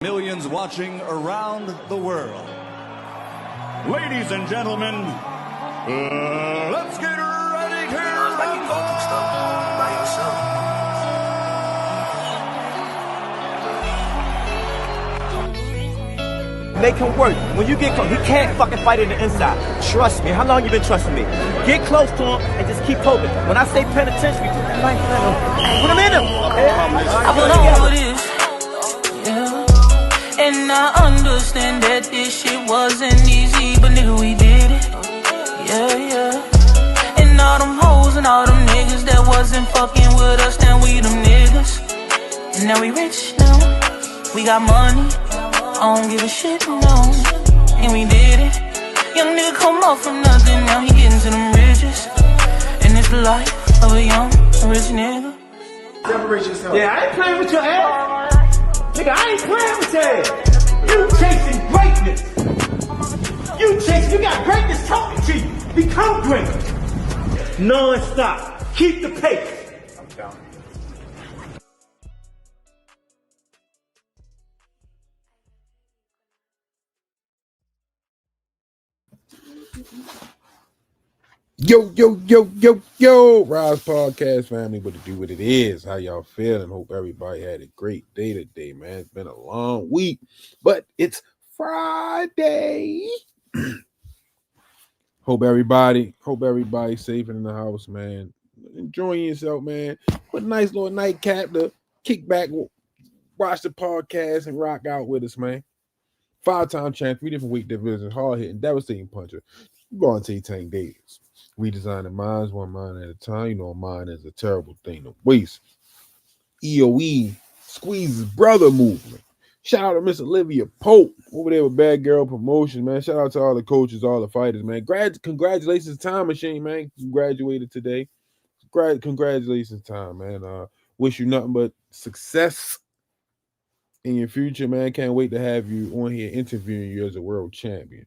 Millions watching around the world. Ladies and gentlemen, let's get ready to rumble! Make him work. When you get close, he can't fucking fight in the inside. Trust me. How long you been trusting me? Get close to him and just keep poking. When I say penitentiary, put that knife in him. Put him in him. I put on this, yeah. And I understand that this shit wasn't easy, but nigga, we did it, yeah. And all them hoes and all them niggas that wasn't fucking with us, now we them niggas. And now we rich now, we got money, I don't give a shit, no. And we did it. Young nigga come up from nothing, now he getting to them riches. And it's the life of a young, rich nigga. Separate yourself. Yeah, I ain't playing with your ass. Nigga, I ain't playing with your ass. You chasing greatness. You got greatness talking to you. Become great. Non-stop. Keep the pace. I'm down. Yo, Rize Podcast family, but to do what it is. How y'all feeling? Hope everybody had a great day today, man. It's been a long week, but it's Friday. Hope everybody safe and in the house, man. Enjoying yourself, man. Put a nice little nightcap to kick back, watch the podcast, and rock out with us, man. 5-time champ, 3 different weight divisions, hard-hitting, devastating puncher. Going to Tank Davis. Redesigning minds one mind at a time. You know, a mind is a terrible thing to waste. EOE squeezes brother movement. Shout out to Miss Olivia Pope over there with Bad Girl Promotion, man. Shout out to all the coaches, all the fighters, man. Congratulations, Time Machine, man. You graduated today. Congratulations, Time, man. Wish you nothing but success in your future, man. Can't wait to have you on here interviewing you as a world champion.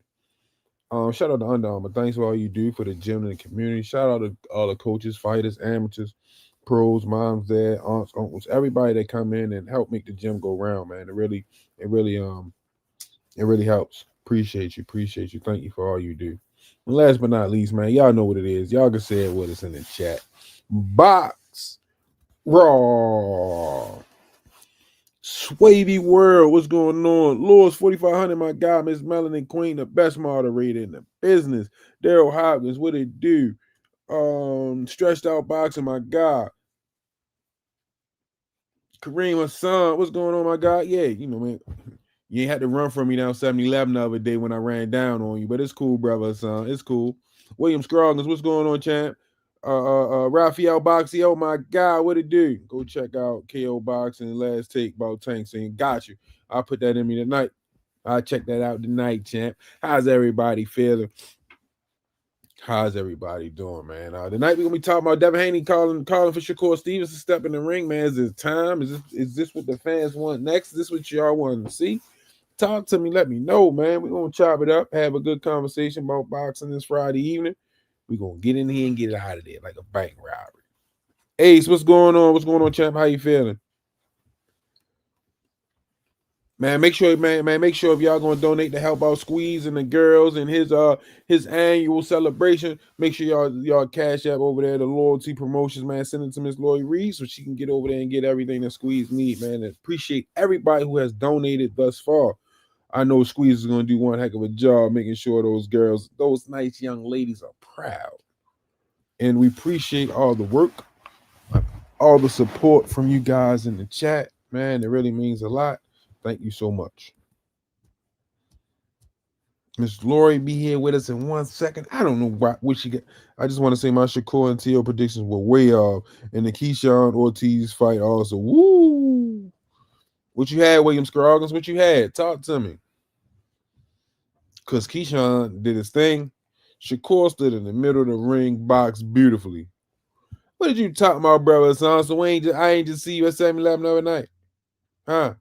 Shout out to Under Armour. Thanks for all you do for the gym and the community. Shout out to all the coaches, fighters, amateurs, pros, moms, dads, aunts, uncles, everybody that come in and help make the gym go round, man. It really helps. Appreciate you. Thank you for all you do. And last but not least, man, y'all know what it is. Y'all can say it with us in the chat. Box Raw. Swavy World, what's going on? Lord's 4500, my guy, Miss Melanie Queen, the best moderator in the business. Daryl Hopkins, what it do? Stretched Out Boxing, my guy. Kareem Hassan, what's going on, my guy? Yeah, you know, man, you ain't had to run from me down 7-Eleven the other day when I ran down on you, but it's cool, brother Hassan. It's cool. William Scroggins, what's going on, champ? Raphael Boxy, oh my God, what it do? Go check out KO Boxing Last Take about Tank saying, got you. I'll put that in me tonight. I'll check that out tonight, champ. How's everybody feeling? How's everybody doing, man? Tonight we're gonna be talking about Devin Haney calling for Shakur Stevenson to step in the ring, man. Is it time? Is this what the fans want next? Is this what y'all want to see? Talk to me, let me know, man. We're gonna chop it up, have a good conversation about boxing this Friday evening. We're going to get in here and get it out of there like a bank robbery. Ace, what's going on? What's going on, champ? How you feeling? Man, make sure if y'all going to donate to help out Squeeze and the girls and his annual celebration, make sure y'all cash app over there, the loyalty promotions, man. Send it to Miss Lori Rize so she can get over there and get everything that Squeeze need, man. And appreciate everybody who has donated thus far. I know Squeeze is going to do one heck of a job making sure those girls, those nice young ladies are proud. And we appreciate all the work, all the support from you guys in the chat. Man, it really means a lot. Thank you so much. Miss Lori be here with us in 1 second. I don't know what she got. I just want to say my Shakur and Tio predictions were way off. And the Keyshawn Ortiz fight also. Woo! What you had, William Scroggins? What you had? Talk to me. Because Keyshawn did his thing. Shakur stood in the middle of the ring, boxed beautifully. What did you talk about, brother, son? So I ain't just see you at 7-Eleven the other night. Huh?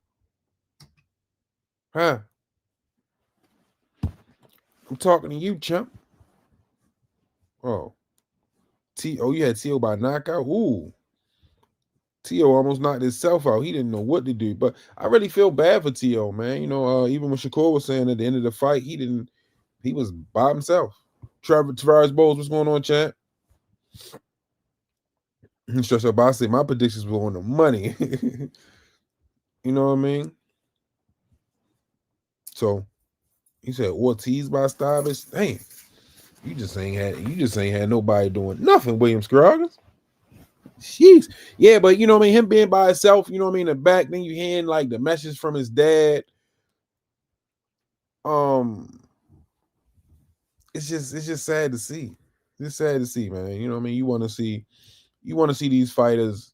I'm talking to you, chump. Oh. You had T.O. by knockout? Ooh. T.O. almost knocked himself out. He didn't know what to do. But I really feel bad for T.O., man. You know, even when Shakur was saying at the end of the fight, he was by himself. Tavares Bowles, what's going on, champ? Stress up, I say my predictions were on the money. You know what I mean? So he said Ortiz by Stuyvesant. Damn, you just ain't had nobody doing nothing, William Scroggins. Jeez. Yeah, but you know what I mean, him being by himself, you know what I mean, in the back, then you hearing like the message from his dad. It's just sad to see. It's sad to see, man. You know what I mean? You want to see these fighters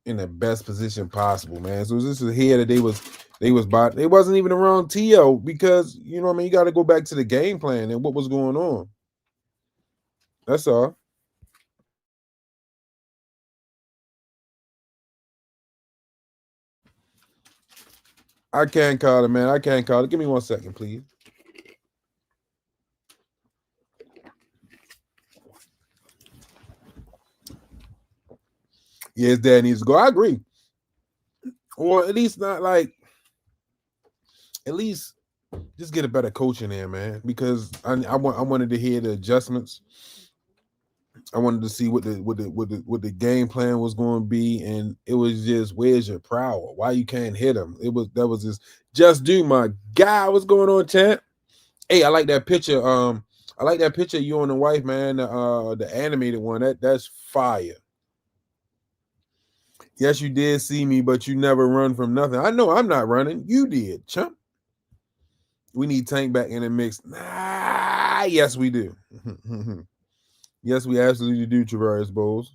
in the best position possible, man. So this is here that they wasn't even around T.O. because you know what I mean, you got to go back to the game plan and what was going on. That's all. I can't call it, man. I can't call it. Give me 1 second, please. Yeah, his dad needs to go. I agree. Or at least not like, at least just get a better coach in there, man. Because I wanted to hear the adjustments. I wanted to see what the game plan was going to be, and it was just, where's your prowler? Why you can't hit him? That was just do my guy. What's going on, champ? Hey, I like that picture. I like that picture of you and the wife, man. The animated one. That's fire. Yes, you did see me, but you never run from nothing. I know I'm not running. You did, chump. We need Tank back in the mix. Nah, yes, we do. Yes, we absolutely do, Tavares Bowles.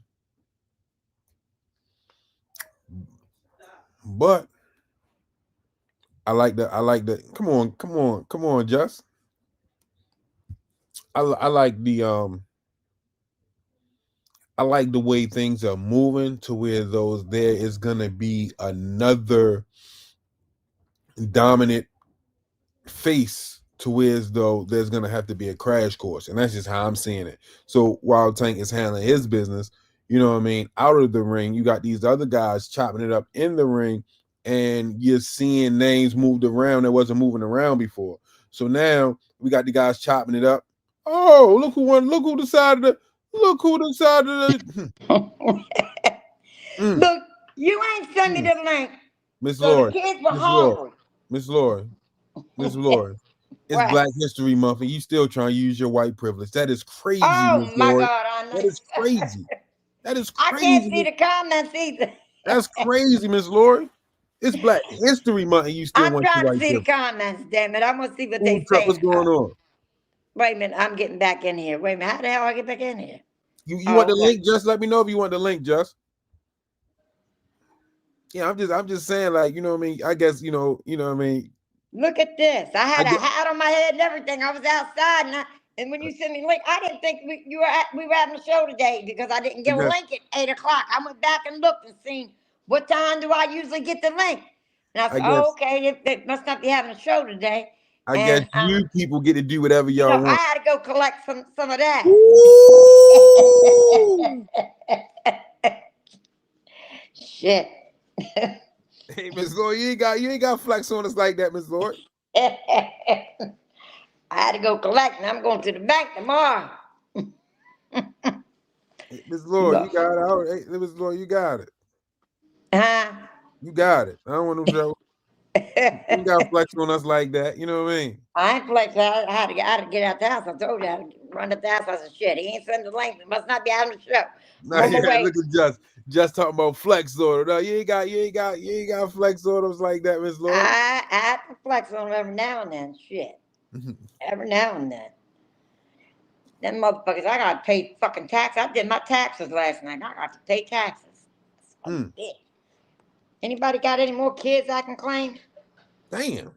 But I like the come on, Just. I like the way things are moving to where there is gonna be another dominant face to where as though there's gonna have to be a crash course, and that's just how I'm seeing it. So while Tank is handling his business, you know what I mean, out of the ring, you got these other guys chopping it up in the ring, and you're seeing names moved around that wasn't moving around before. So now we got the guys chopping it up. Oh, look who decided to. Look, you ain't send me the link. Miss So Lord. the kids were hungry. Miss Lord. It's Right. Black History Month, and you still trying to use your white privilege. That is crazy, Oh Miss my Lord. God, I know. That is crazy. That is I crazy. can't see the comments either. That's crazy, Miss Lord. It's Black History Month, and you still I'm want trying your to white see the privilege. comments, damn it. I'm gonna see what Food they truck, say. what's going on? Wait a minute, I'm getting back in here. Wait a minute, how the hell I get back in here? You want the link? Just let me know if you want the link, just. Yeah, I'm just saying, like, you know what I mean? I guess, you know what I mean? Look at this. I had a hat on my head and everything. I was outside, and when you sent me the link, I didn't think we were having a show today because I didn't get a link at 8 o'clock. I went back and looked and seen what time do I usually get the link. And I said, okay, they must not be having a show today. I guess you people get to do whatever y'all want. I had to go collect some of that. Shit. Hey, Miss Lord, you ain't got flex on us like that, Miss Lord. I had to go collect, and I'm going to the bank tomorrow. Miss Lord, you got it. Hey, Miss Lord, you got it. Huh? You got it. I don't want no trouble. You got flex on us like that. You know what I mean? I ain't flexing. I had to get out the house. I told you I had to run up the house. I said, shit, he ain't sending the link. It must not be having a show. Nah, yeah, look at just talking about flex order. No, you ain't got flex orders like that, Miss Lord. I have to flex on them every now and then. Shit. Every now and then. Them motherfuckers, I gotta pay fucking tax. I did my taxes last night. I got to pay taxes. Anybody got any more kids I can claim? Damn.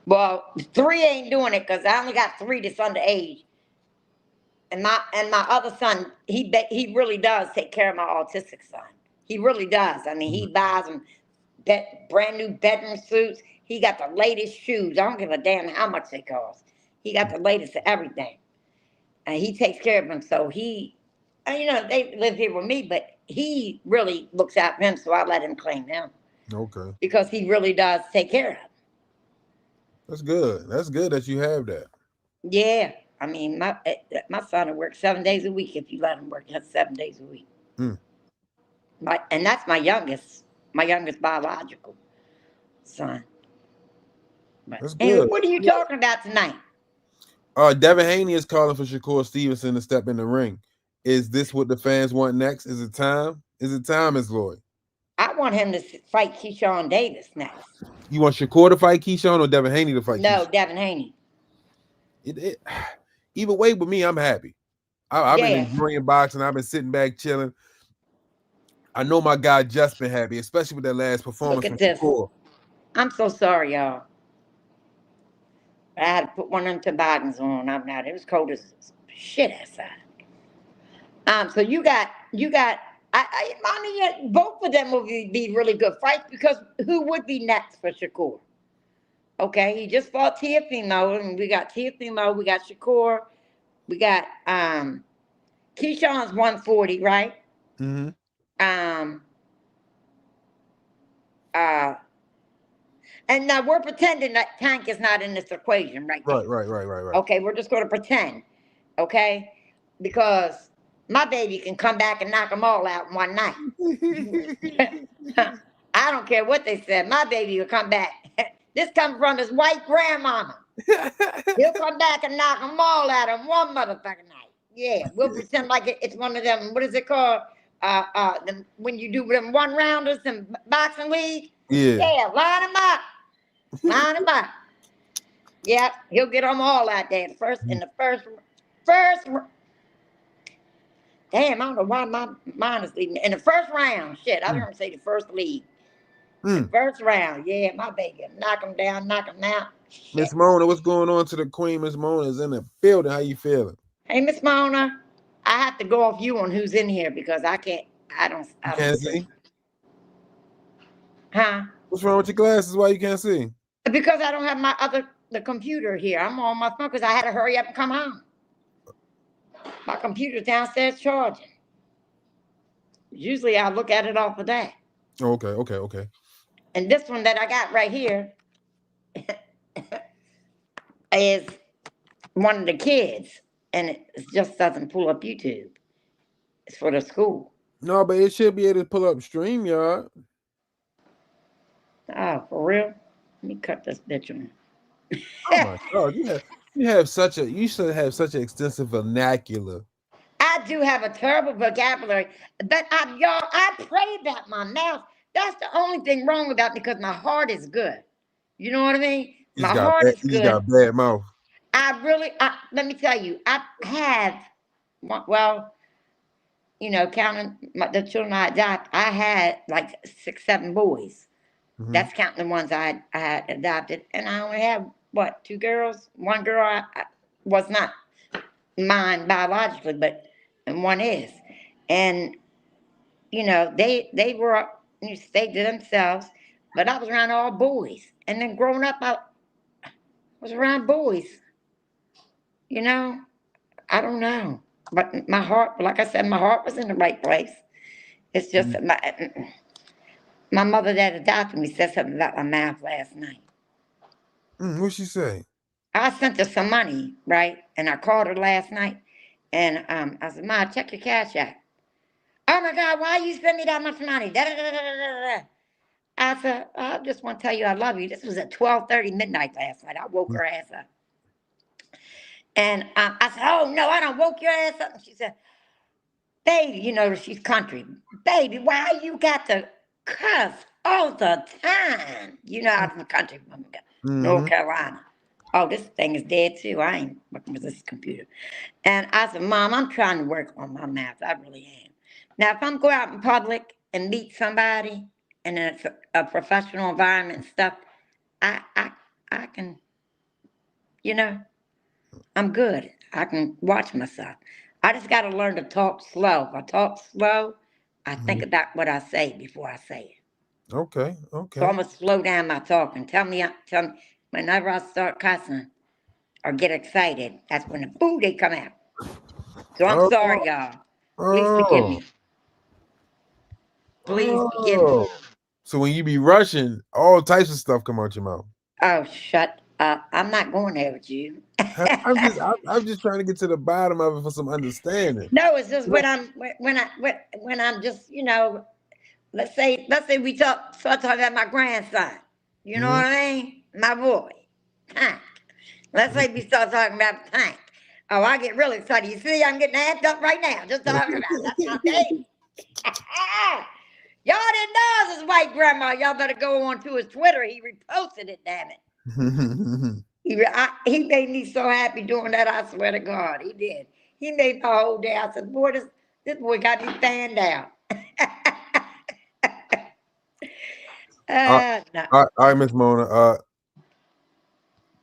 Well, 3 ain't doing it because I only got 3 that's underage. And my other son, he really does take care of my autistic son. He really does. I mean, he buys them brand new bedroom suits. He got the latest shoes. I don't give a damn how much they cost. He got the latest of everything. And he takes care of him. So they live here with me, but he really looks out for him, so I let him claim him. Okay. Because he really does take care of him. That's good. That's good that you have that. Yeah. I mean, my son will work 7 days a week if you let him work 7 days a week. Mm. And that's my youngest biological son. But That's anyway, good. what are you talking about tonight? Devin Haney is calling for Shakur Stevenson to step in the ring. Is this what the fans want next? Is it time? Is it time, Ms. Lloyd? I want him to fight Keyshawn Davis next. You want Shakur to fight Keyshawn or Devin Haney to fight No, Keyshawn? Devin Haney. Either way, with me, I'm happy. I've been enjoying boxing. I've been sitting back chilling. I know my guy just been happy, especially with that last performance. Look at this. Shakur. I'm so sorry, y'all. I had to put one of them toboggans on. I'm not. It was cold as shit outside. So you got. I mean, both of them will be really good fights because who would be next for Shakur? Okay, he just fought Teofimo, and we got Teofimo, we got Shakur, we got Keyshawn's 140, right? Mm-hmm. And now we're pretending that Tank is not in this equation, right? Right. Okay, we're just going to pretend, okay? Because my baby can come back and knock them all out in one night. I don't care what they said. My baby will come back. This comes from his white grandmama. He'll come back and knock them all out in one motherfucking night. Yeah, we'll pretend like it's one of them. What is it called? When you do them one rounders in boxing league. Yeah, line them up. Line them up. Yeah, he'll get them all out there. In the first. Damn, I don't know why my mind is leaving. In the first round, shit, I heard him say the first lead. The first round, yeah, my baby, knock him down, knock him out. Miss Mona, what's going on to the queen? Miss Mona is in the building. How you feeling? Hey, Miss Mona, I have to go off you on who's in here because I don't see. Huh? What's wrong with your glasses? Why you can't see? Because I don't have the computer here. I'm on my phone because I had to hurry up and come home. My computer's downstairs charging. Usually I look at it off of that. Okay. And this one that I got right here is one of the kids, and it just doesn't pull up YouTube. It's for the school. No, but it should be able to pull up StreamYard. Oh, for real? Let me cut this bitch on. Oh my God, you should have such an extensive vernacular. I do have a terrible vocabulary, but I pray about my mouth. That's the only thing wrong about me because my heart is good. You know what I mean? My heart is good. You got bad mouth. Let me tell you, I have, well, counting the children I adopted, I had like 6, 7 boys. Mm-hmm. That's counting the ones I had adopted. And I only have, 2 girls? One girl I was not mine biologically, and one is. And, they were, stayed to themselves, but I was around all boys. And then growing up, I was around boys. I don't know. But my heart, like I said, my heart was in the right place. It's just my mother that adopted me said something about my mouth last night. What'd she say? I sent her some money, right? And I called her last night. And I said, Ma, check your cash app. Oh, my God, why you send me that much money? I said, I just want to tell you I love you. This was at 12:30 midnight last night. I woke her ass up. And I said, oh, no, I don't woke your ass up. And she said, baby, she's country. Baby, why you got to cuss all the time? I'm from country, North Carolina. Oh, this thing is dead, too. I ain't working with this computer. And I said, Mom, I'm trying to work on my mouth. I really am. Now, if I'm going out in public and meet somebody, and it's a professional environment and stuff, I can, I'm good. I can watch myself. I just got to learn to talk slow. If I talk slow, I think about what I say before I say it. Okay. So I'm going to slow down my talking. Tell me, whenever I start cussing or get excited, that's when the they come out. So I'm sorry, y'all. Please forgive Oh, me. Please forgive me. oh. So when you be rushing, all types of stuff come out your mouth. Oh, shut up. I'm not going there with you. I'm just trying to get to the bottom of it for some understanding. No, it's just You know, when I'm just, let's say we start talking about my grandson. You know mhm. what I mean? My boy, Tank. Let's say we start talking about Tank. Oh, I get really excited. You see, I'm getting amped up right now just talking about it. That's my baby. Y'all didn't know it was his white grandma. Y'all better go on to his Twitter. He reposted it, damn it. He made me so happy doing that, I swear to God. He did. He made my whole day. I said, boy, this boy got me fanned out. all No. right, Miss Mona.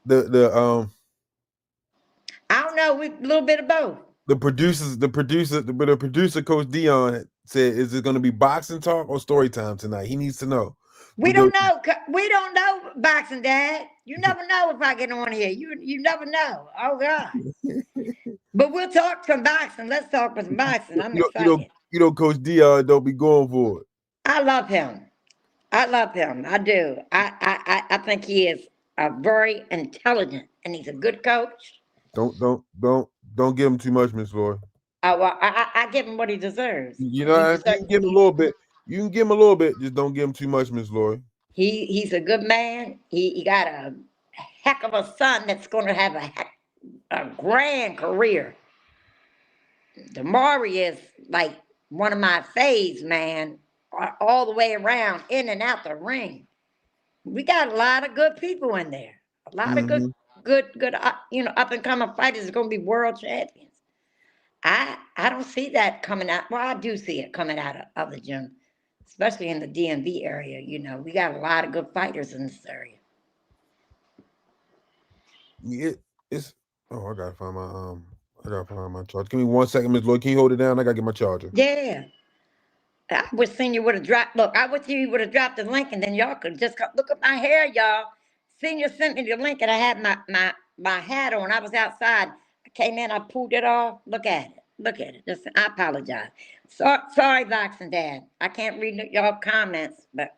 The I don't know. We a little bit of both. the producer, Coach Dion said, "Is it going to be boxing talk or story time tonight?" He needs to know. We don't know. We don't know, boxing dad. You never know if I get on here. You never know. Oh God. But we'll talk some boxing. Let's talk some boxing. I'm excited. Coach Dion don't be going for it. I love him. I love him. I do. I think he is very intelligent, and he's a good coach. Don't give him too much, Miss Floyd. I give him what he deserves. You know, you can give him a little bit. You can give him a little bit. Just don't give him too much, Miss Lloyd. He's a good man. He got a heck of a son that's going to have a grand career. Damari is like one of my faves, man, all the way around, in and out the ring. We got a lot of good people in there. A lot of good, up and coming fighters are going to be world champions. I don't see that coming out. Well, I do see it coming out of the gym, especially in the DMV area. We got a lot of good fighters in this area. It's I gotta find my charger. Give me 1 second, Miss Lloyd. Can you hold it down? I gotta get my charger. Yeah. I wish Senior would have dropped. Look, I wish he would have dropped the link, and then y'all could just look at my hair, y'all. Senior sent me the link, and I had my hat on. I was outside. I came in, I pulled it off. Look at it. Look at it. Just, I apologize. Sorry, Boxing Dad. I can't read y'all comments, but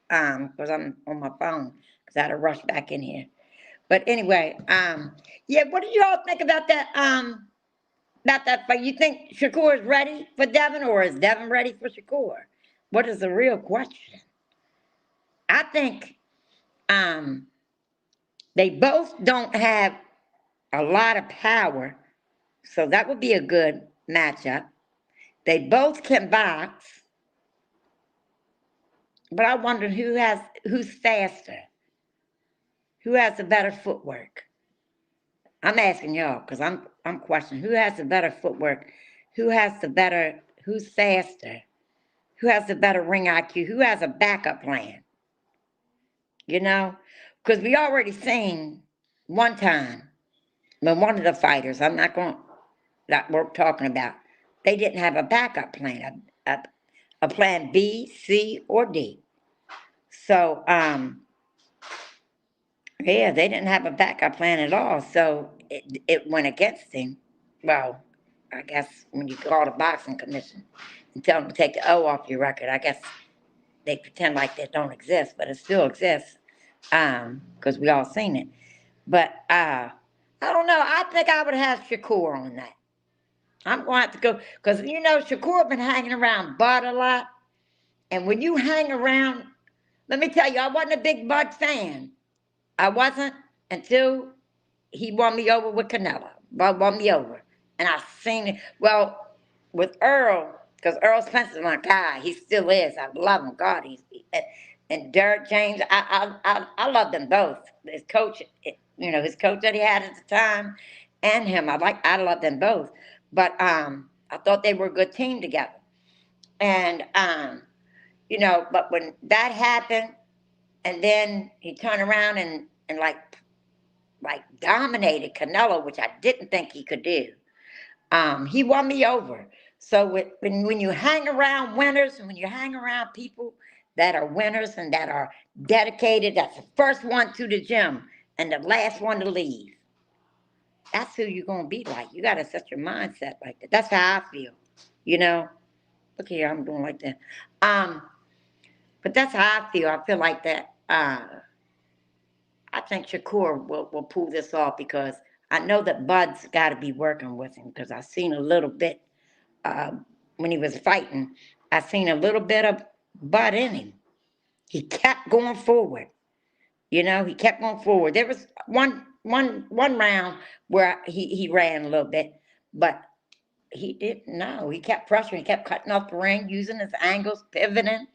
because I'm on my phone, because I had to rush back in here. But anyway, yeah. What did y'all think about that? About that fight? You think Shakur is ready for Devin, or is Devin ready for Shakur? What is the real question? I think they both don't have a lot of power, so that would be a good matchup. They both can box, but I wonder who's faster, who has the better footwork. I'm asking y'all because I'm questioning who has the better footwork, who's faster, who has the better ring IQ, who has a backup plan. Because we already seen one time when one of the fighters, that we're talking about, they didn't have a backup plan, a plan B, C, or D. So, yeah, they didn't have a backup plan at all. So it went against him. Well, I guess when you call the boxing commission and tell them to take the O off your record, I guess they pretend like that don't exist, but it still exists because we all seen it. But I don't know. I think I would have Shakur on that. I'm going to have to go because Shakur been hanging around Bud a lot, and when you hang around, let me tell you, I wasn't a big Bud fan. I wasn't until he won me over with Canelo. Bud won me over, and I seen it. Well, with Earl, because Earl Spencer's my guy. He still is. I love him. God, and Derek James. I love them both. His coach, his coach that he had at the time, and him. I love them both. But I thought they were a good team together. And but when that happened, and then he turned around and like dominated Canelo, which I didn't think he could do. He won me over. So when you hang around winners, and when you hang around people that are winners and that are dedicated, that's the first one to the gym and the last one to leave. That's who you're going to be like. You got to set your mindset like that. That's how I feel. you know. Look here, I'm doing like that. But that's how I feel. I feel like that. I think Shakur will pull this off because I know that Bud's got to be working with him because I seen a little bit when he was fighting. I seen a little bit of Bud in him. He kept going forward. You know, he kept going forward. There was one round where he ran a little bit, but he didn't know. He kept pressuring. He kept cutting off the ring, using his angles, pivoting.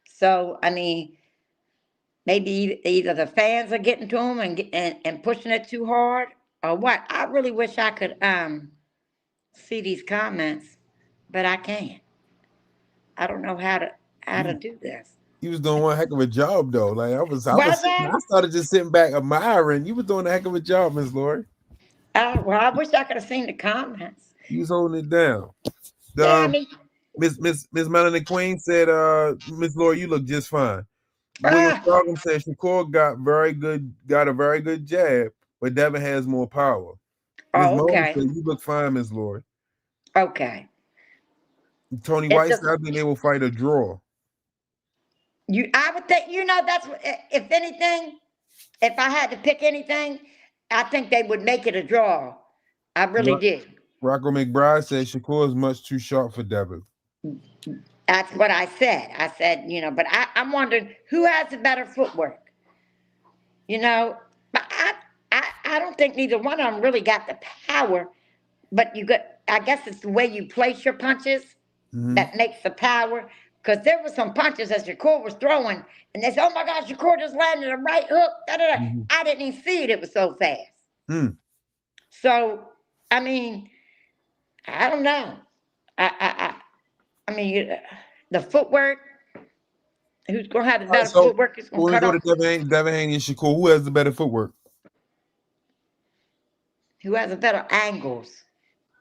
So I mean, maybe either the fans are getting to him and pushing it too hard, or what. I really wish I could see these comments, but I can't. I don't know how to do this. He was doing one heck of a job though. Like I that? started just sitting back admiring. You was doing a heck of a job, Miss Lori. Well, I wish I could have seen the comments. You was holding it down. Yeah, I mean, Miss Melanie Queen said, Miss Lori, you look just fine. William Strogum said Shakur got a very good jab, but Devin has more power. Okay. Said, you look fine, Miss Lori. Okay. Tony White said, I think they will fight a draw. I would think, that's if anything, if I had to pick anything, I think they would make it a draw. I really did. Rocco McBride said Shakur is much too sharp for Devin. That's what I said. I said, but I'm wondering who has the better footwork. But I don't think neither one of them really got the power. But I guess it's the way you place your punches that makes the power. Because there were some punches that Shakur was throwing, and they said, "Oh my God, Shakur just landed a right hook." I didn't even see it; it was so fast. So, I mean, I don't know. I mean, the footwork. Who's gonna have the better footwork? Is when we go to Devin Haney and Shakur, who has the better footwork? Who has the better angles?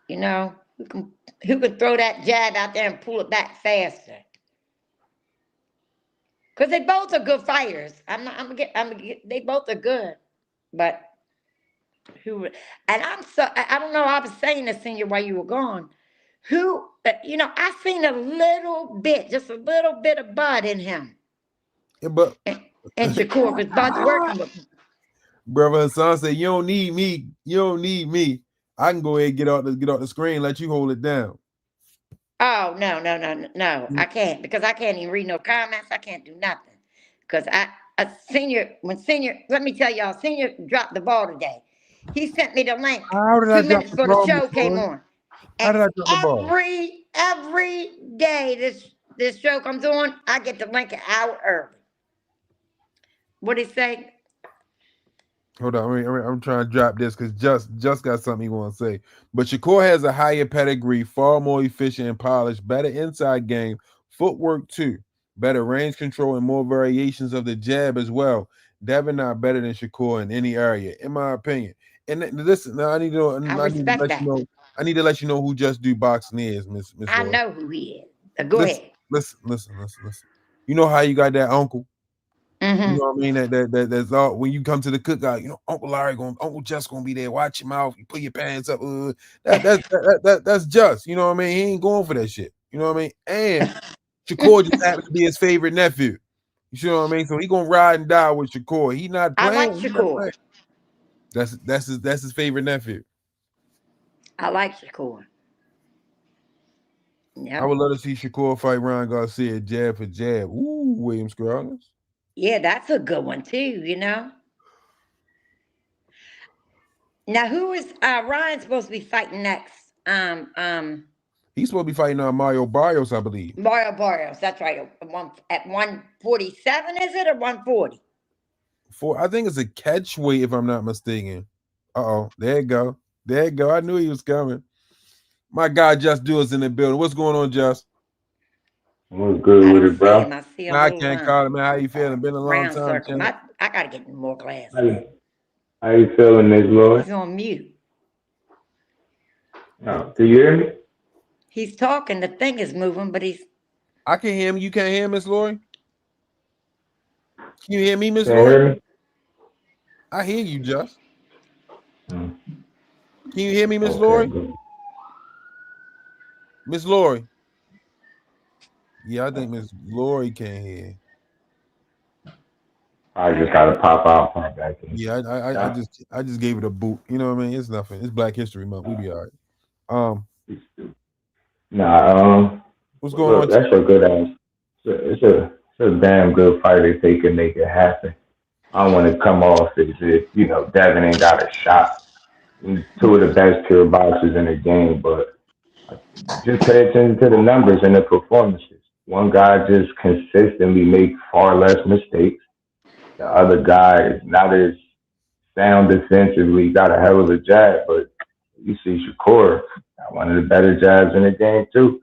Who can throw that jab out there and pull it back faster? Because they both are good fighters. They both are good, but who? And I don't know. I was saying this, Senior, while you were gone. Who? I seen a little bit, just a little bit of Bud in him. Yeah, but and Shakur, because Bud's working with him. Brother Hassan said, "You don't need me. You don't need me. I can go ahead and get out the screen, let you hold it down." Oh, no. I can't, because I can't even read no comments. I can't do nothing. Because Senior, let me tell y'all, Senior dropped the ball today. He sent me the link 2 minutes before the show came on. How did I drop the ball? Every day this show comes on, I get the link an hour early. What'd he say? Hold on, I'm trying to drop this because just got something he want to say. But Shakur has a higher pedigree, far more efficient and polished, better inside game, footwork too, better range control, and more variations of the jab as well. Devin not better than Shakur in any area, in my opinion. And listen, now I need to let you know who Just Do Boxing is, Miss. I know who he is. Go ahead. Listen. You know how you got that uncle? Mm-hmm. You know what I mean? That's all. When you come to the cookout, Uncle Just gonna be there. Watch your mouth. You put your pants up. That's Just. You know what I mean? He ain't going for that shit. You know what I mean? And Shakur just happens to be his favorite nephew. You know what I mean? So he gonna ride and die with Shakur. He not playing. I like Shakur. That's his favorite nephew. I like Shakur. Yep. I would love to see Shakur fight Ryan Garcia jab for jab. Ooh, William Scroggins. Yeah, that's a good one too, Now who is Ryan supposed to be fighting next? He's supposed to be fighting Mario Barrios, I believe. Mario Barrios, that's right. At 147, is it, or 140? I think it's a catch weight, if I'm not mistaken. There you go. I knew he was coming. My guy Just Do is in the building. What's going on, Just? What's good with it, bro? I can't call it, man. How you feeling? Been a long time. I gotta get more glasses. How you feeling, Miss Lord? He's on mute. No, do you hear me? He's talking. The thing is moving, but I can hear him. You can't hear Miss Lori? Can you hear me, Miss Can Lori? you hear me? I hear you, Just. Can you hear me, Miss Lori? Good. Miss Lori. Yeah, I think Miss Lori can't hear. I just gotta pop out, pop back in. Yeah, Yeah. I just gave it a boot. You know what I mean? It's nothing. It's Black History Month. We be all right. Nah, What's but going look, on? that's a good ass. It's a damn good fight if they can make it happen. I don't want to come off as if Devin ain't got a shot. He's two of the best pure boxers in the game, but just pay attention to the numbers and the performances. One guy just consistently makes far less mistakes. The other guy is not as sound defensively, got a hell of a jab, but you see Shakur, got one of the better jabs in the game too.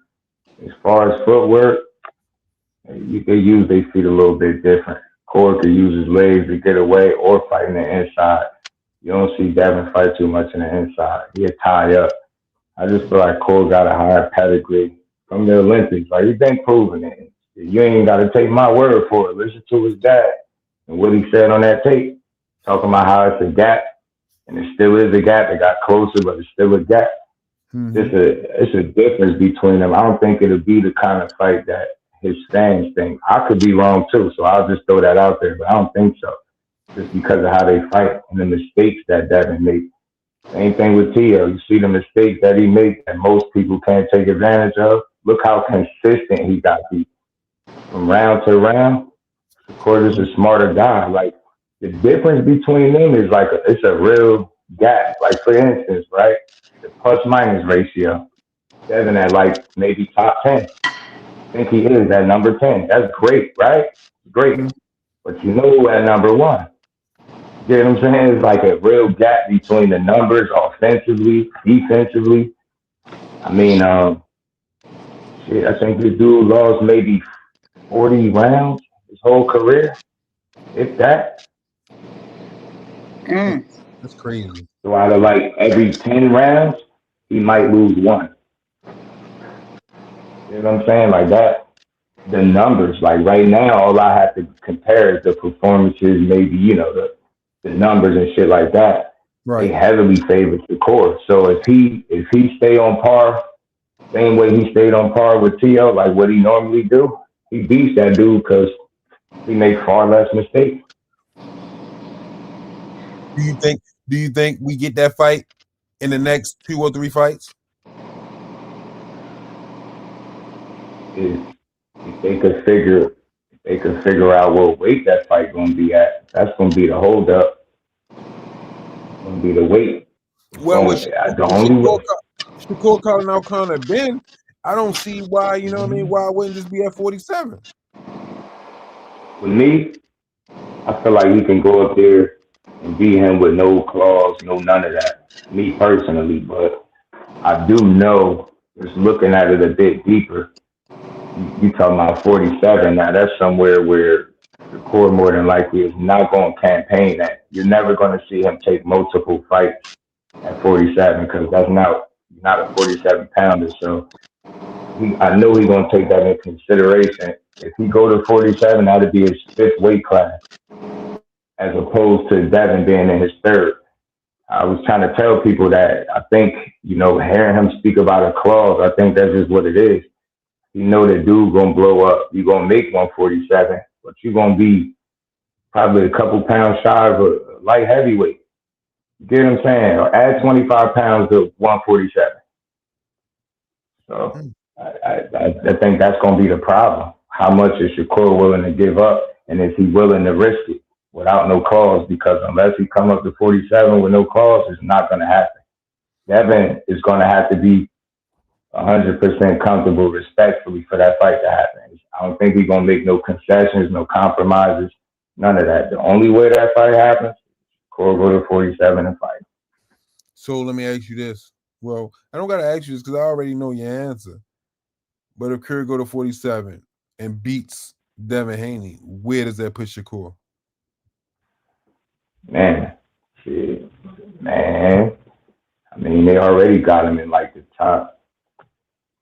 As far as footwork, they use their feet a little bit different. Core could use his legs to get away or fight in the inside. You don't see Devin fight too much in the inside. He'll tie up. I just feel like Cole got a higher pedigree from the Olympics. Like he's been proving it. You ain't got to take my word for it. Listen to his dad and what he said on that tape, talking about how it's a gap, and it still is a gap. It got closer, but it's still a gap. Mm-hmm. It's a difference between them. I don't think it'll be the kind of fight that his fans think. I could be wrong too, so I'll just throw that out there, but I don't think so. Just because of how they fight and the mistakes that Devin made. Same thing with Tio. You see the mistakes that he made that most people can't take advantage of. Look how consistent he got beat from round to round. Shakur is a smarter guy. Like the difference between them is like it's a real gap. Like for instance, right, the plus minus ratio. Devin at like maybe top 10. I think he is at number 10. That's great, right? Great. But you know at number 1. You know what I'm saying? It's like a real gap between the numbers offensively, defensively. I mean, shit, I think this dude lost maybe 40 rounds his whole career. If that. That's crazy. So out of like every 10 rounds, he might lose 1. You know what I'm saying? Like that. The numbers, like right now, all I have to compare is the performances, maybe, the numbers and shit like that. Right. They heavily favor Shakur. So if he stay on par, same way he stayed on par with Tio, like what he normally do, he beats that dude because he makes far less mistakes. Do you think we get that fight in the next 2 or 3 fights? If they could figure out what weight that fight gonna be at, that's gonna be the hold up. Gonna be the weight. Well, with Shakur calling out Conor Ben, I don't see why, you know what I mean, why it wouldn't just be at 47. With me, I feel like we can go up there and beat him with no claws, no none of that. Me personally, but I do know, just looking at it a bit deeper, you talking about 47 now, that's somewhere where the core more than likely is not going to campaign at. You're never going to see him take multiple fights at 47 because that's not a 47 pounder. So I know he's going to take that into consideration. If he go to 47, that'd be his 5th weight class, as opposed to Devin being in his 3rd. I was trying to tell people that I think, hearing him speak about a clause, I think that's just what it is. You know that dude gonna blow up. You gonna make 147, but you gonna be probably a couple pounds shy of a light heavyweight. You get what I'm saying? Or add 25 pounds to 147. So I think that's gonna be the problem. How much is Shakur willing to give up, and is he willing to risk it without no clause? Because unless he come up to 47 with no clause, it's not gonna happen. Devin is gonna have to be 100% comfortable respectfully for that fight to happen. I don't think he's going to make no concessions, no compromises, none of that. The only way that fight happens, Cole go to 47 and fight. So let me ask you this. Well, I don't got to ask you this because I already know your answer. But if Curry go to 47 and beats Devin Haney, where does that put Shakur? Man. I mean, they already got him in like the top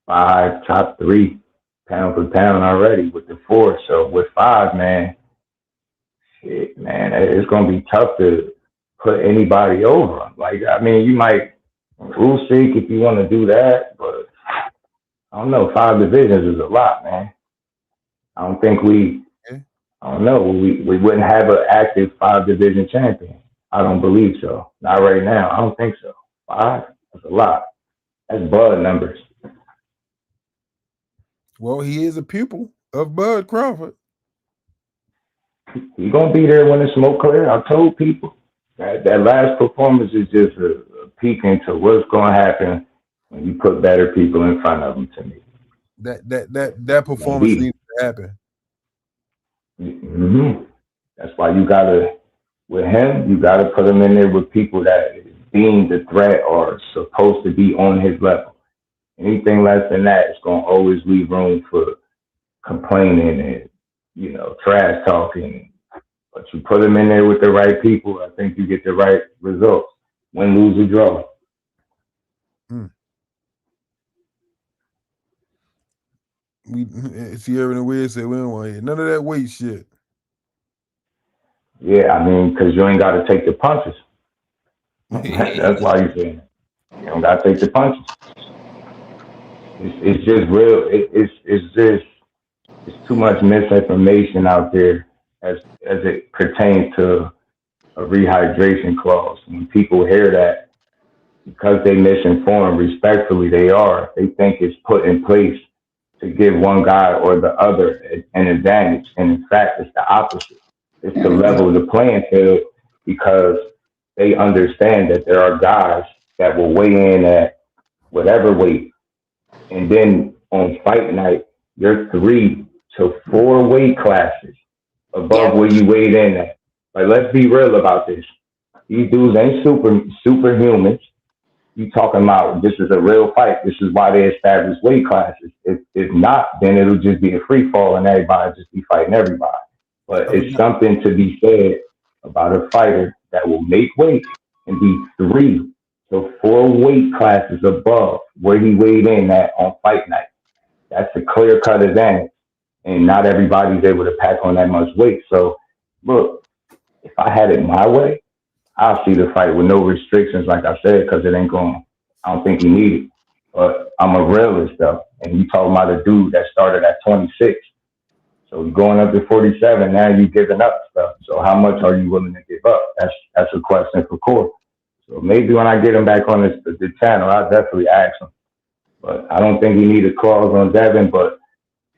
5, top 3 pound for pound already with the 4. So with 5, man, it's gonna be tough to put anybody over him. Like, I mean, you might Usyk if you want to do that, but I don't know. 5 divisions is a lot, man. I don't think I don't know, we wouldn't have an active 5 division champion. I don't believe so. Not right now. I don't think so. 5? That's a lot. That's Bud numbers. Well, he is a pupil of Bud Crawford. He's gonna be there when the smoke clear. I told people that last performance is just a peek into what's gonna happen when you put better people in front of them. To me, that performance needs to happen. Mm-hmm. That's why you gotta, with him, you gotta put him in there with people that is deemed a threat or supposed to be on his level. Anything less than that is gonna always leave room for complaining and trash talking. But you put him in there with the right people, I think you get the right results. Win, lose, or draw. Sierra and Wiz said we don't want to hear none of that weight shit. Yeah, I mean, because you ain't got to take the punches. That's why you're saying it. You don't got to take the punches. It's just real. It's too much misinformation out there as it pertains to a rehydration clause. When people hear that, because they misinformed, respectfully they think it's put in place to give one guy or the other an advantage. And in fact, it's the opposite. It's to level the playing field because they understand that there are guys that will weigh in at whatever weight. And then on fight night, you're 3 to 4 weight classes above where you weighed in at. Like, let's be real about this. These dudes ain't superhumans. You talking about this is a real fight. This is why they established weight classes. If not, then it'll just be a free fall and everybody just be fighting everybody. But it's something to be said about a fighter that will make weight and be 3 to 4 weight classes above where he weighed in at on fight night. That's a clear-cut advantage. And not everybody's able to pack on that much weight. So, look, if I had it my way, I'll see the fight with no restrictions, like I said, because it ain't going. I don't think he need it. But I'm a realist, though. And you talking about a dude that started at 26. So going up to 47, now you giving up stuff. So how much are you willing to give up? That's a question for Core. So maybe when I get him back on the channel, I'll definitely ask him. But I don't think he need a clause on Devin, but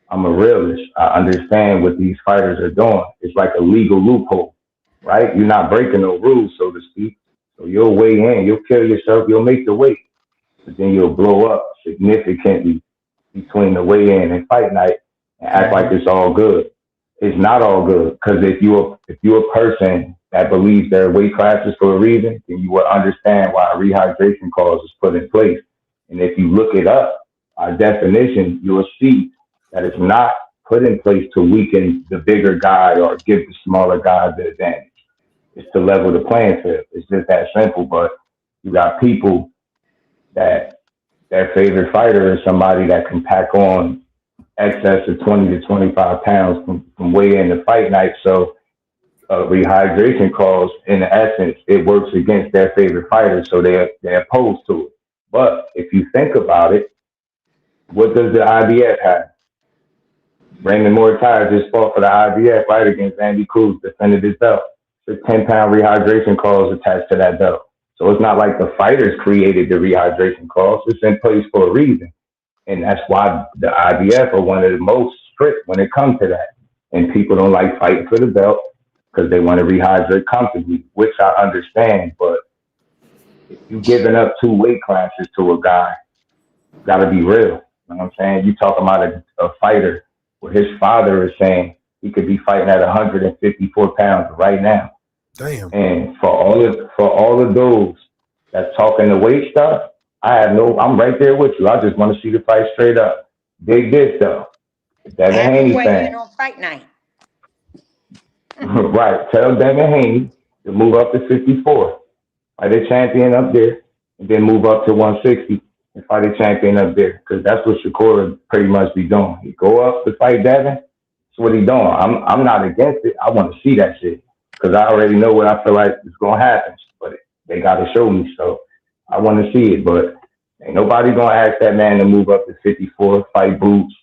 I'm a realist. I understand what these fighters are doing. It's like a legal loophole, right? You're not breaking no rules, so to speak. So you'll weigh in, you'll kill yourself, you'll make the weight, but then you'll blow up significantly between the weigh-in and fight night and act like it's all good. It's not all good, because if you're a person that believes there are weight classes for a reason, then you will understand why a rehydration clause is put in place. And if you look it up, by definition, you'll see that it's not put in place to weaken the bigger guy or give the smaller guy the advantage. It's to level the playing field. It's just that simple. But you got people that their favorite fighter is somebody that can pack on excess of 20 to 25 pounds from way in the fight night. So rehydration clause, in essence, it works against their favorite fighter, so they're opposed to it. But if you think about it, what does the IBF have? Raymond Mortar just fought for the IBF right against Andy Cruz, defended his belt. There's a 10-pound rehydration clause attached to that belt. So it's not like the fighters created the rehydration clause. It's in place for a reason. And that's why the IBF are one of the most strict when it comes to that. And people don't like fighting for the belt because they want to rehydrate comfortably, which I understand. But if you're giving up 2 weight classes to a guy, you got to be real. You know what I'm saying? You talking about a fighter where his father is saying he could be fighting at 154 pounds right now. Damn. And for all of those that's talking the weight stuff, I'm right there with you. I just want to see the fight straight up. Dig this though. Devin Haney fan. On fight night. Right. Tell Devin Haney to move up to 54. Fight a champion up there, and then move up to 160 and fight a champion up there. Because that's what Shakur pretty much be doing. He go up to fight Devin. That's what he doing. I'm not against it. I want to see that shit. Because I already know what I feel like is going to happen. But they got to show me. So I want to see it. But ain't nobody going to ask that man to move up to 54, fight bouts,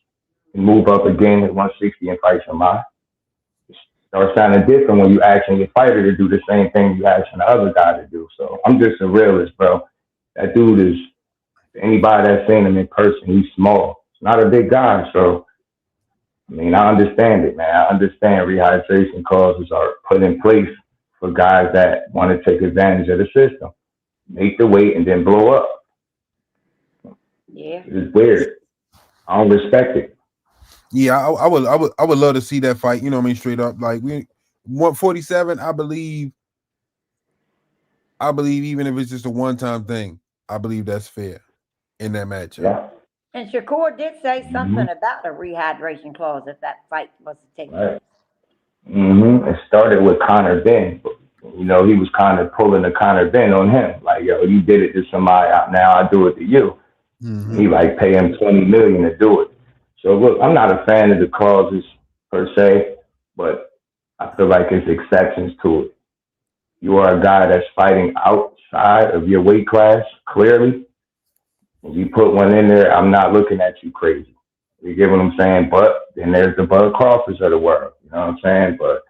and move up again at 160 and fight somebody. It starts sounding different when you asking your fighter to do the same thing you asking the other guy to do. So I'm just a realist, bro. That dude is, anybody that's seen him in person, he's small. He's not a big guy, so I mean, I understand it, man. I understand rehydration clauses are put in place for guys that want to take advantage of the system. Make the weight and then blow up. Yeah. It's weird. I don't respect it. Yeah, I would love to see that fight. You know what I mean? Straight up, like we 147. I believe even if it's just a one-time thing, I believe that's fair in that matchup. Yeah. And Shakur did say something about a rehydration clause if that fight was to take place. It started with Conor Ben. You know, he was kind of pulling the Conor Ben on him. Like, yo, you did it to somebody, now I do it to you. He like pay him $20 million to do it. So look, I'm not a fan of the clauses per se, but I feel like there's exceptions to it. You are a guy that's fighting outside of your weight class, clearly. If you put one in there, I'm not looking at you crazy. You get what I'm saying? But then there's the Bud Crawfords of the world. You know what I'm saying? But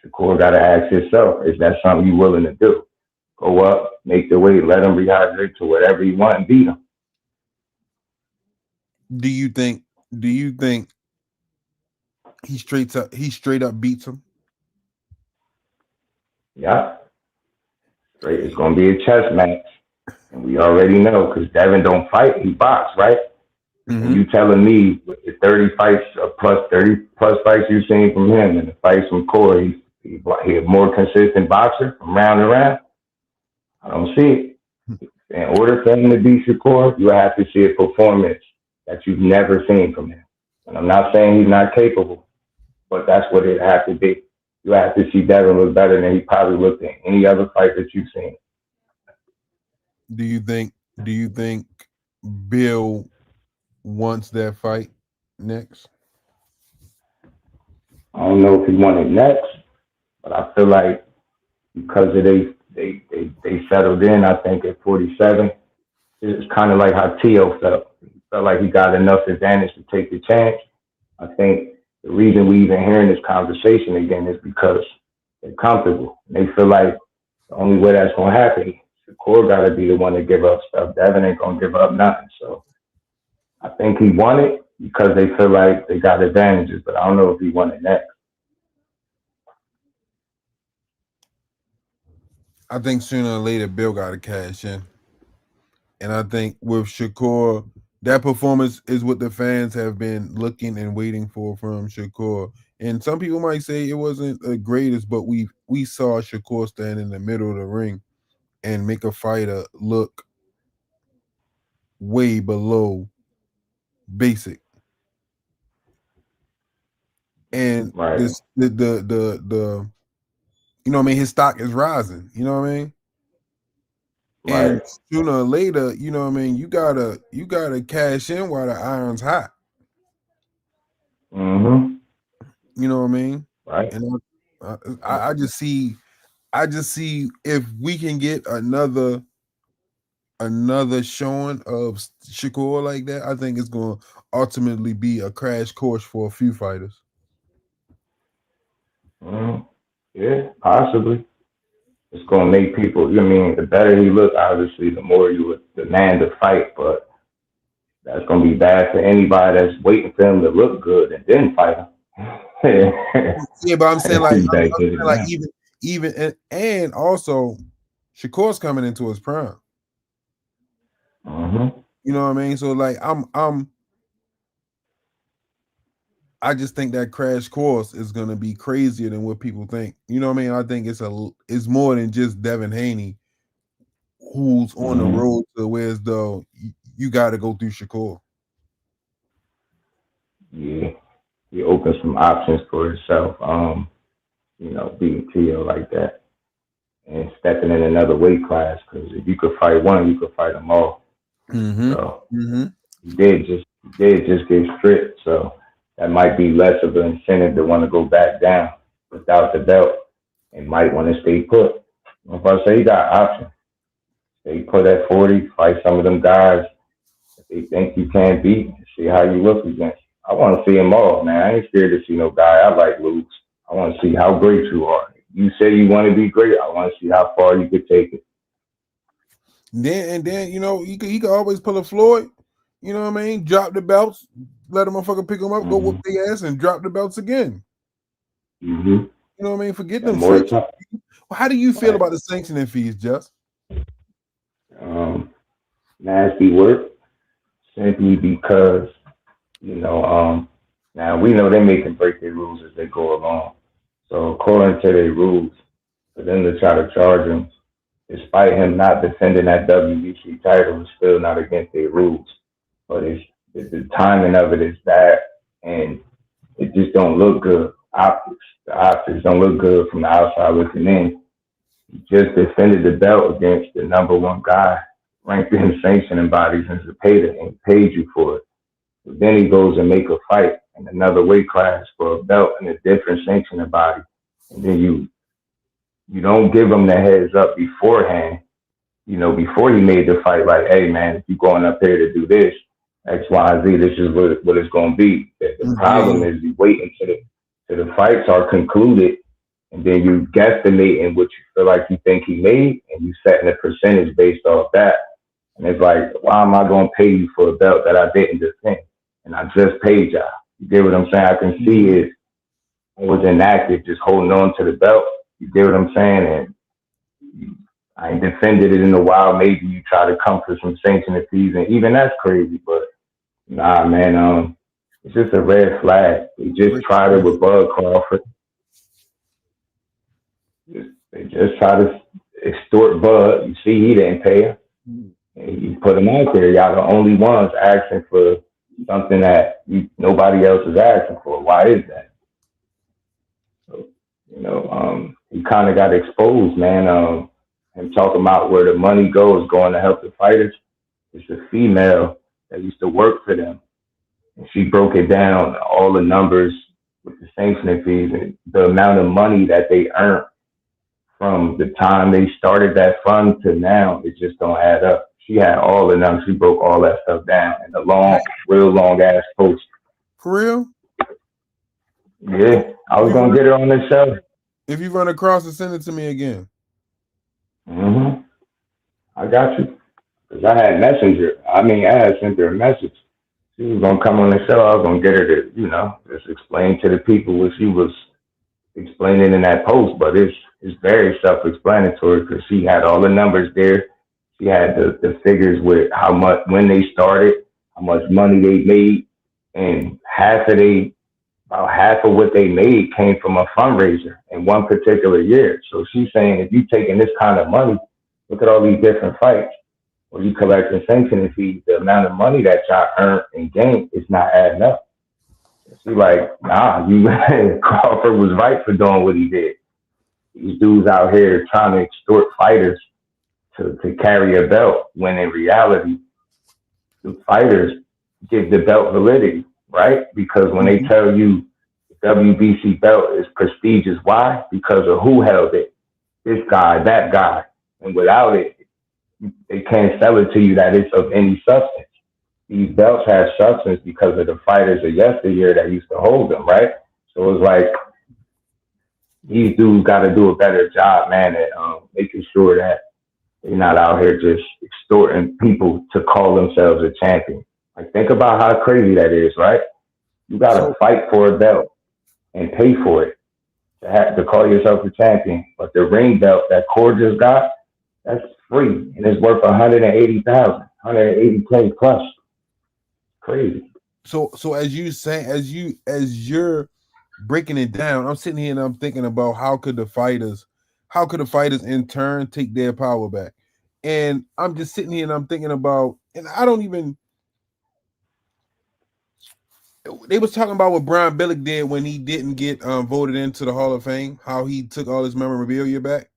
Shakur got to ask himself, is that something you willing to do? Go up, make the weight, let him rehydrate to whatever you want and beat him. Do you think he straight up beats him? Yeah. Straight. It's going to be a chess match. And we already know because Devin don't fight, he box, right? And you telling me with the 30 fights plus 30 plus fights you've seen from him and the fights from Corey, he a more consistent boxer from round to round? I don't see it. In order for him to beat Shakur, you have to see a performance that you've never seen from him. And I'm not saying he's not capable, but that's what it has to be. You have to see Devin look better than he probably looked in any other fight that you've seen. Do you think Bill wants that fight next? I don't know if he won it next, but I feel like because of they settled in, I think at 47, it's kind of like how Tio felt. He felt like he got enough advantage to take the chance. I think the reason we even hearing this conversation again is because they're comfortable. They feel like the only way that's going to happen, Shakur got to be the one to give up stuff. Devin ain't going to give up nothing. So I think he won it because they feel like they got advantages, but I don't know if he won it next. I think sooner or later Bill got to cash in. And I think with Shakur, that performance is what the fans have been looking and waiting for from Shakur. And some people might say it wasn't the greatest, but we saw Shakur stand in the middle of the ring and make a fighter look way below basic. And this the you know what I mean, his stock is rising, you know what I mean? Right. And sooner or later, you know what I mean, you gotta cash in while the iron's hot. You know what I mean? Right. And I just see if we can get another showing of Shakur like that, I think it's going to ultimately be a crash course for a few fighters. Yeah, possibly. It's going to make people, you know what I mean, the better he looks, obviously, the more you would demand to fight, but that's going to be bad for anybody that's waiting for him to look good and then fight him. Yeah, but I'm saying like even and also Shakur's coming into his prime. You know what I mean? So like I just think that crash course is gonna be crazier than what people think. You know what I mean? I think it's more than just Devin Haney who's on the road to whereas though you got to go through Shakur. Yeah, he opened some options for himself. You know, beating Tio like that and stepping in another weight class because if you could fight one, you could fight them all. So he did just get stripped. So that might be less of an incentive to want to go back down without the belt and might want to stay put. If I say he got options, stay put at 40, fight some of them guys that they think you can't beat and see how you look against. I want to see them all, man. I ain't scared to see no guy I like lose. I want to see how great you are. You say you want to be great. I want to see how far you could take it. Then he could always pull a Floyd. You know what I mean? Drop the belts, let a motherfucker pick them up, go whoop their ass, and drop the belts again. Mm-hmm. You know what I mean? Forget them sanctioning fees. How do you feel about the sanctioning fees, Just? Nasty work, simply because, now we know they make and break their rules as they go along. So according to their rules, for them to try to charge him, despite him not defending that WBC title, is still not against their rules. But the timing of it is bad, and it just don't look good. The optics don't look good from the outside looking in. He just defended the belt against the number one guy ranked in sanctioning bodies and Zepeda and paid you for it. But then he goes and make a fight in another weight class for a belt in a different sanctioning body, and then you don't give him the heads up beforehand. Before he made the fight, like, hey man, if you're going up there to do this, X, Y, Z, this is what it's going to be. The problem is you wait until the fights are concluded, and then you guesstimating what you feel like you think he made, and you setting a percentage based off that. And it's like, why am I going to pay you for a belt that I didn't defend? And I just paid y'all. You get what I'm saying? I can see it was inactive, just holding on to the belt. You get what I'm saying? And I ain't defended it in a while. Maybe you try to come for some sanctioning fees, and even that's crazy. But nah, man, it's just a red flag. They just tried it with Bud Crawford. They just try to extort Bud. You see, he didn't pay him. And you put him out there. Y'all the only ones asking for something that nobody else is asking for. Why is that? So, he kind of got exposed, man. Him talking about where the money goes going to help the fighters. It's a female that used to work for them. And she broke it down, all the numbers with the sanctioning fees and the amount of money that they earned from the time they started that fund to now. It just don't add up. She had all the numbers. She broke all that stuff down in a real long ass post. For real? Yeah. I was going to get her on the show. If you run across it, send it to me again. I got you. Because I had I had sent her a message. She was going to come on the show. I was going to get her to, just explain to the people what she was explaining in that post. But it's very self-explanatory because she had all the numbers there. She had the figures with how much, when they started, how much money they made, and about half of what they made came from a fundraiser in one particular year. So she's saying, if you're taking this kind of money, look at all these different fights, or you collecting sanctioning fees, the amount of money that y'all earned and gained is not adding up. She's like, nah, Crawford was right for doing what he did. These dudes out here trying to extort fighters to carry a belt, when in reality, the fighters give the belt validity, right? Because when they tell you the WBC belt is prestigious, why? Because of who held it, this guy, that guy. And without it, they can't sell it to you that it's of any substance. These belts have substance because of the fighters of yesteryear that used to hold them, right? So it's like, these dudes got to do a better job, man, at making sure that they're not out here just extorting people to call themselves a champion. Like, think about how crazy that is, right? You got to fight for a belt and pay for it to call yourself a champion. But the ring belt that Core just got, that's free, and it's worth $180,000, $180K plus. Crazy. So as you say, as you're breaking it down, I'm sitting here and I'm thinking about how could the fighters in turn take their power back? And I'm just sitting here and I'm thinking about, and I don't even. They was talking about what Brian Billick did when he didn't get voted into the Hall of Fame, how he took all his memorabilia back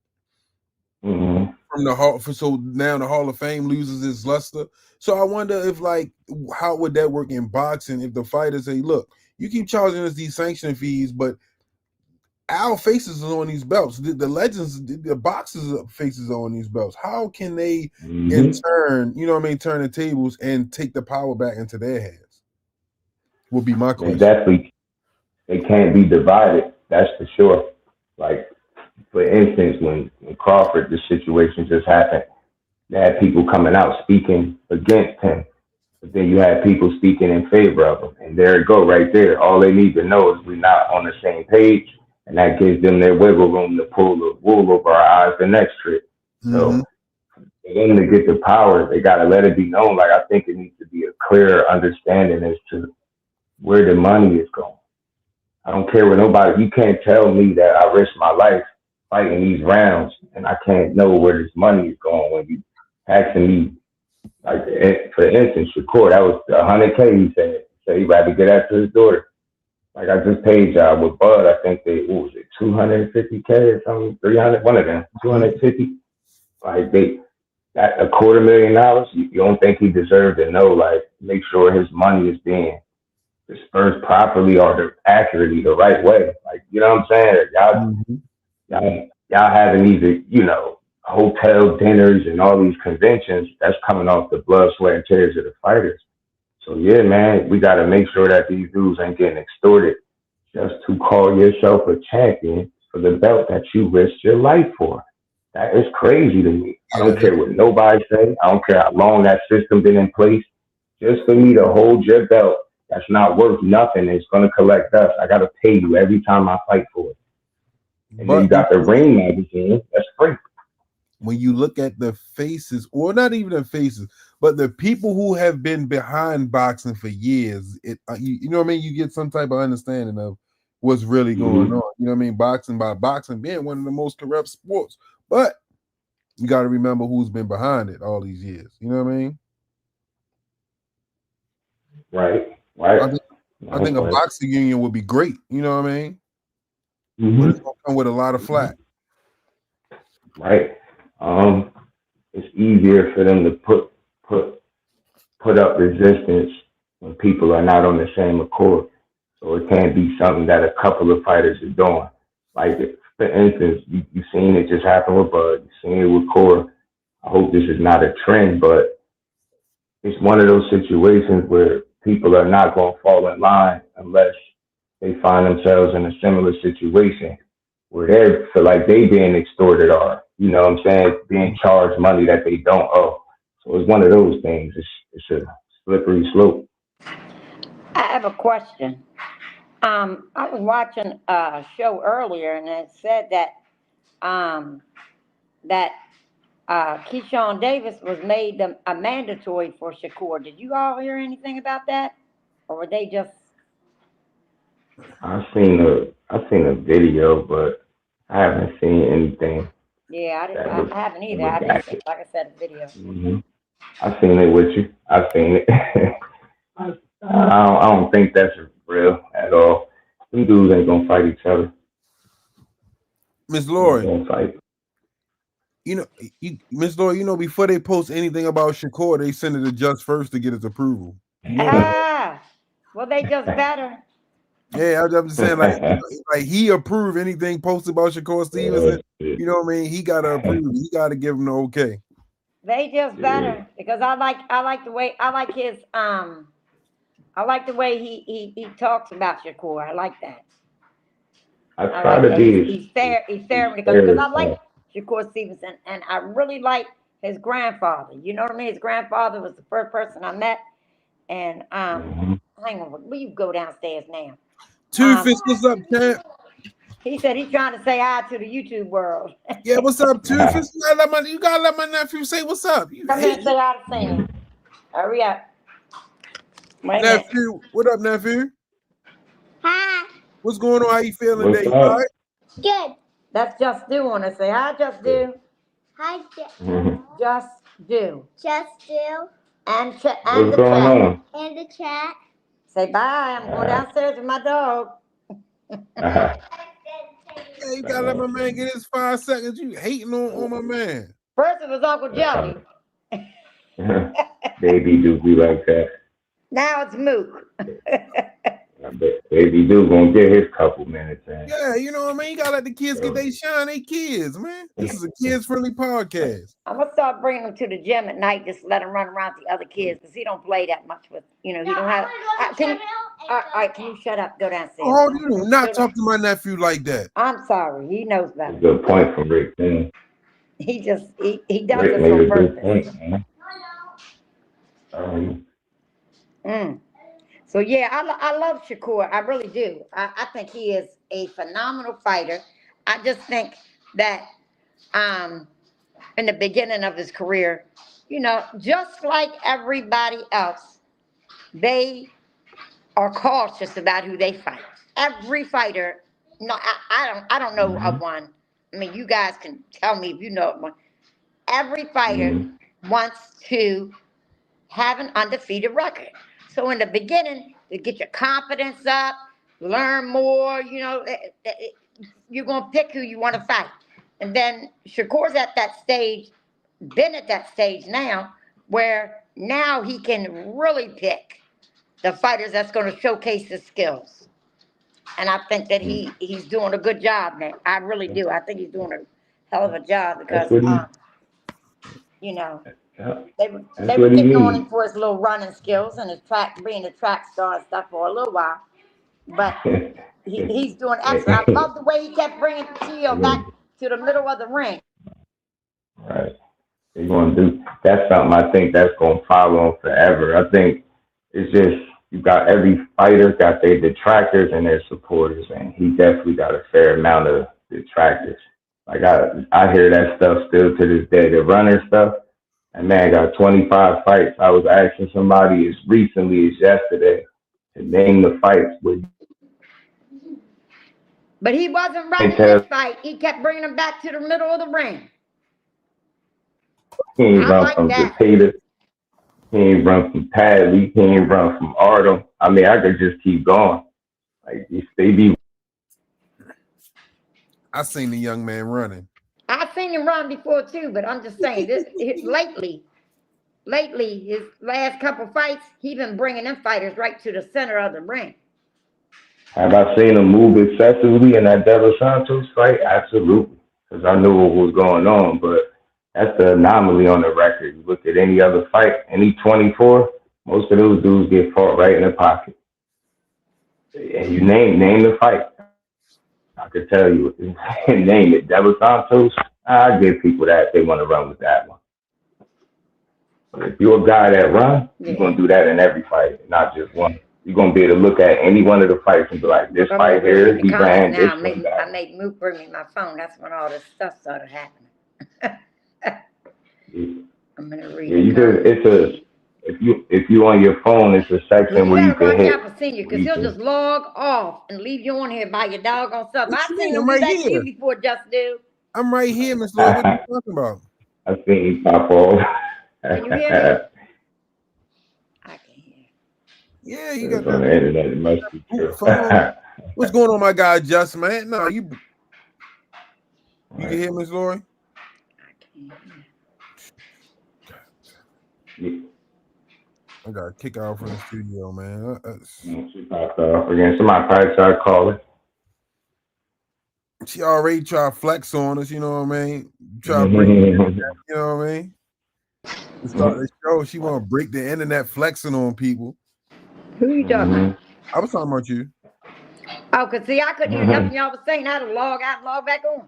from the Hall. So now the Hall of Fame loses its luster. So I wonder if, like, how would that work in boxing if the fighters say, look, you keep charging us these sanctioning fees, but our faces are on these belts. The legends, the boxers' faces are on these belts. How can they in turn, turn the tables and take the power back into their hands? Would be my They question. definitely they can't be divided. That's for sure. Like for instance, when Crawford, the situation just happened. They had people coming out speaking against him, but then you had people speaking in favor of him, and there it go right there. All they need to know is we're not on the same page, and that gives them their wiggle room to pull the wool over our eyes the next trip. Mm-hmm. So for them to get the power, they gotta let it be known. Like I think it needs to be a clear understanding as to where the money is going. I don't care what nobody. You can't tell me that I risk my life fighting these rounds, and I can't know where this money is going when you asking me. Like for instance, Shakur, that was $100K. He said he rather get that to his daughter. Like I just paid y'all with Bud. I think they what was it 250K or something, 300. One of them 250. Like they that $250,000. You don't think he deserved to know? Like make sure his money is being dispersed properly or accurately the right way. Like you know what I'm saying? Y'all having these hotel dinners and all these conventions, that's coming off the blood, sweat, and tears of the fighters. So yeah, man, we got to make sure that these dudes ain't getting extorted just to call yourself a champion for the belt that you risked your life for. That is crazy to me. I don't care what nobody say. I don't care how long that system been in place. Just for me to hold your belt, that's not worth nothing. It's going to collect dust. I got to pay you every time I fight for it. And then you got the Ring magazine. That's free. When you look at the faces, or not even the faces, but the people who have been behind boxing for years, you know what I mean? You get some type of understanding of what's really going on. You know what I mean? Boxing being one of the most corrupt sports. But you got to remember who's been behind it all these years. You know what I mean? Right. I think a boxing union would be great. You know what I mean? But it's going to come with a lot of flack. Right. It's easier for them to put up resistance when people are not on the same accord. So it can't be something that a couple of fighters are doing. Like, for instance, you've seen it just happen with Bud. You've seen it with Cora. I hope this is not a trend, but it's one of those situations where people are not going to fall in line unless they find themselves in a similar situation where they feel like they being extorted or, you know what I'm saying, being charged money that they don't owe. So it's one of those things. It's a slippery slope. I have a question. I was watching a show earlier, and it said that Keyshawn Davis was made a mandatory for Shakur. Did you all hear anything about that, or were they just? I've seen a video, but I haven't seen anything. Yeah, I haven't either. I just, like I said, a video. I've seen it with you. I've seen it. I don't think that's real at all. Them dudes ain't gonna fight each other. Miss Lori, Miss Lori, before they post anything about Shakur, they send it to Just First to get its approval. Well, they just better. Yeah, I'm just saying, like he approved anything posted about Shakur Stevenson. You know what I mean? He gotta approve. He gotta give him the okay. They just better because I like the way he talks about Shakur. I like that. I try to be. He's fair because I like Shakur Stevenson, and I really like his grandfather. You know what I mean? His grandfather was the first person I met, and hang on, will you go downstairs now? Two Fist, what's up, champ? He said he's trying to say hi to the YouTube world. Yeah, what's up, Two Fist? You gotta let my nephew say what's up. Come here and say hi to Sam. Hurry up. Nephew, what up, nephew? Hi. What's going on? How you feeling today? All right? Good. That's Just Do. Want to say hi, Just Do? Hi, Just Do. Just Do. And what's going on? And the chat. Say bye. I'm going downstairs with my dog. Yeah, you gotta let my man get his 5 seconds. You hating on my man. First it was Uncle Jelly. Baby do be like that. Now it's Mook. I bet Baby Dude gonna get his couple minutes in. Yeah, you know what I mean? You gotta let the kids get they shine, they kids, man. This is a kids-friendly podcast. I'm gonna start bringing him to the gym at night, just let him run around with the other kids, because he don't play that much with, he don't have. All right, can you shut up? Go downstairs. Oh, you do not talk to my nephew like that. I'm sorry. He knows better. Good point from Rick. Man. He does Rick this made on a good purpose. point, man. So yeah, I love Shakur. I really do. I think he is a phenomenal fighter. I just think that in the beginning of his career, just like everybody else, they are cautious about who they fight. Every fighter, I don't know of one. I mean, you guys can tell me if you know of one. Every fighter wants to have an undefeated record. So in the beginning, to get your confidence up, learn more, you're going to pick who you want to fight. And then Shakur's at that stage, been at that stage now, where now he can really pick the fighters that's going to showcase his skills. And I think that he's doing a good job now. I really do. I think he's doing a hell of a job because, they were getting on him for his little running skills and his being a track star and stuff for a little while. But he's doing excellent. I love the way he kept bringing Tio back to the middle of the ring. Right. They're going to do, that's something I think that's going to follow him forever. I think it's just, you got every fighter got their detractors and their supporters, and he definitely got a fair amount of detractors. Like I hear that stuff still to this day, the runner stuff. And man, got 25 fights. I was asking somebody as recently as yesterday to name the fights with. But he wasn't running this fight. He kept bringing him back to the middle of the ring. He ain't run from Decatur. He ain't run from Padley. He ain't run from Artem. I mean, I could just keep going. Like, they be. I seen the young man running. I've seen him run before too, but I'm just saying lately, his last couple fights, he's been bringing them fighters right to the center of the ring. Have I seen him move excessively in that Devin Santos fight? Absolutely, because I knew what was going on. But that's the anomaly on the record. You look at any other fight, any 24, most of those dudes get fought right in the pocket. And you name the fight. I could tell you, name it, Devin Santos. I give people that they want to run with that one. But if you're a guy that runs, you're going to do that in every fight, not just one. You're going to be able to look at any one of the fights and be like, this fight here, he ran this one. I made Mook bring me my phone. That's when all this stuff started happening. I'm going to read If you on your phone, it's a section where you can hit. Because he'll just log off and leave you on here by your doggone stuff. I've seen him do that to you before, Just Do. I'm right here, Mr. Lloyd. What are you talking about? I've seen you pop off. Can you hear me? I can hear. Yeah, you got on the internet. It must be true. What's going on, my guy, Just, man? No, you can hear Miss Lori? I can hear. I got to kick her out from the studio, man. She popped off again. Somebody probably tried calling. She already tried to flex on us, you know what I mean? Try to break the internet, you know what I mean? To start the show, she want to break the internet flexing on people. Who you talking about? I was talking about you. Oh, because see, I couldn't hear nothing y'all was saying. I had to log out and log back on.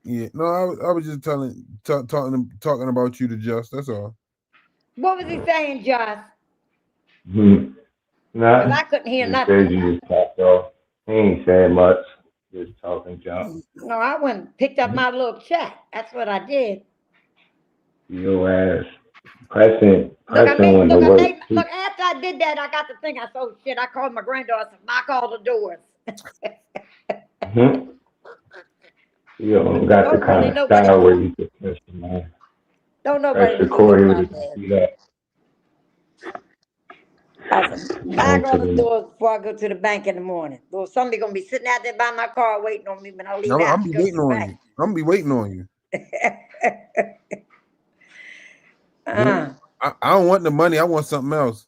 Yeah, no, I was just talking about you to Just, that's all. What was he saying, Just? Nah, I couldn't hear nothing. You just popped off. He ain't said much. Just talking junk. No, I went and picked up my little chat. That's what I did. Your ass. Pressing Look, after I did that, I got to think, I said, oh, shit, I called my granddaughter and knock all the doors. You don't got the kind of style where you can press the man. Don't nobody the core with you. Knock all the doors before I go to the bank in the morning. Well, somebody gonna be sitting out there by my car waiting on me when I leave. No, I'm be waiting on you. I'm gonna be waiting on you. I don't want the money. I want something else.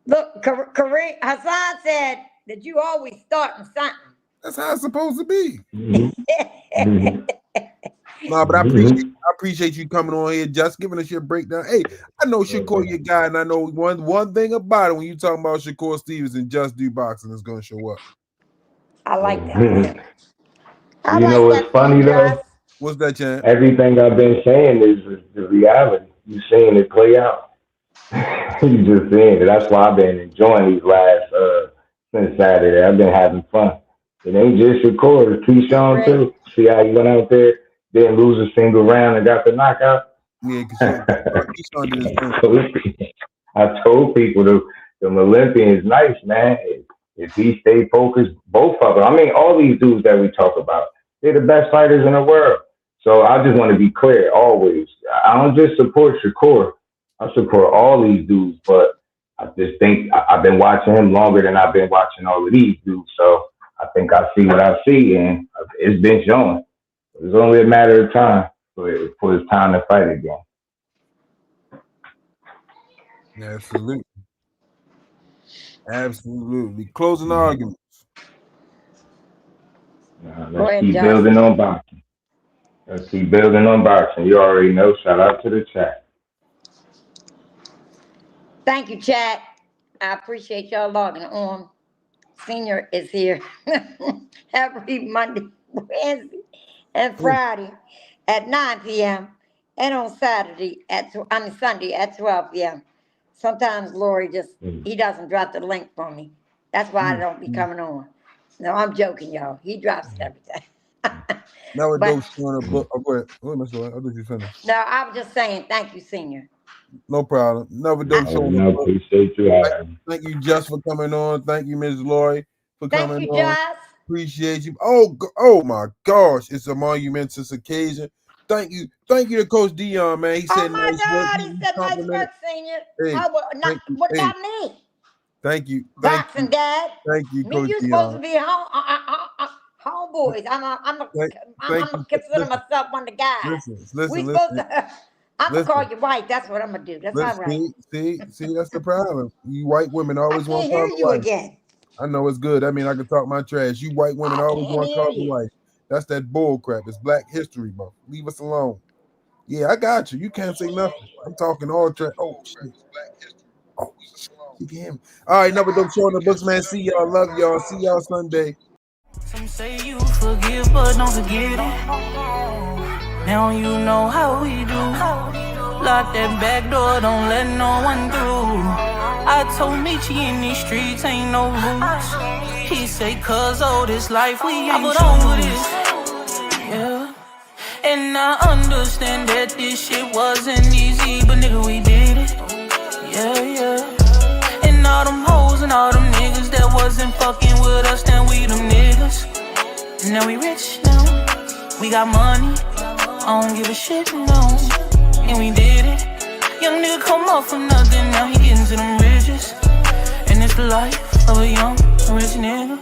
Look, Kareem Hassan said that you always starting something. That's how it's supposed to be. Mm-hmm. No, but I appreciate you coming on here, just giving us your breakdown. Hey, I know Shakur, your guy, and I know one thing about it. When you talking about Shakur Stevenson, Just Do Boxing is going to show up. I like that. You know what's funny though? What's that, Chan? Everything I've been saying is the reality. You seeing it play out. You just seeing it. That's why I've been enjoying these last since Saturday. I've been having fun. It ain't just Shakur, it's Keyshawn too. See how he went out there, didn't lose a single round and got the knockout. Yeah, Keyshawn did his thing. I told people the Olympian is nice, man. If he stay focused, both of them. I mean, all these dudes that we talk about, they're the best fighters in the world. So I just want to be clear, always. I don't just support Shakur. I support all these dudes, but I just think I've been watching him longer than I've been watching all of these dudes. So I think I see what I see, and it's been showing. It's only a matter of time for it's time to fight again. Absolutely. Absolutely. Closing arguments. Let's keep building on boxing. Let's keep building on boxing. You already know. Shout out to the chat. Thank you, chat. I appreciate y'all logging on. Senior is here every Monday, Wednesday, and Friday at 9 p.m. and on Sunday at 12 p.m. Sometimes Lori he doesn't drop the link for me. That's why I don't be coming on. No, I'm joking, y'all. He drops it every time. Now it don't show in a book. Oh, go ahead. Go ahead, Mr. Lloyd. I think you finished. No, I was just saying thank you, Senior. No problem. Never don't show in a book. Appreciate you. Thank you, Just, for coming on. Thank you, Ms. Lori, for coming on. Just. Appreciate you. Oh my gosh, it's a monumentous occasion. Thank you to Coach Dion, man. He said nice work. He said nice work, Senior. Hey, what about me? Thank you. Boxing, Dad. Thank you, Coach You're supposed to be homeboys. I'm consider myself one of the guys. Listen. I'm gonna call you white. That's what I'm gonna do. That's all right. See, that's the problem. You white women always want to hear call you white. Again. I know it's good. I mean, I can talk my trash. You white women always want to call you white. That's that bull crap. It's Black History Month. Leave us alone. Yeah, I got you. You can't say nothing. I'm talking all trash. Oh shit. Oh, you can hear me. All right, never don't show in the books, man. See y'all. Love y'all. See y'all Sunday. Some say you forgive, but don't forget it. Now you know how we do. Lock that back door, don't let no one through. I told Michi in these streets ain't no rules. He say, cause all this life we ain't choose. Yeah. And I understand that this shit wasn't easy, but nigga, we did it. Yeah. And all them hoes and all them niggas that wasn't fucking with us, then we them niggas. Now we rich now, we got money, I don't give a shit, no. And we did it. Young nigga come up from nothing, now he getting to them riches. And it's the life of a young rich nigga.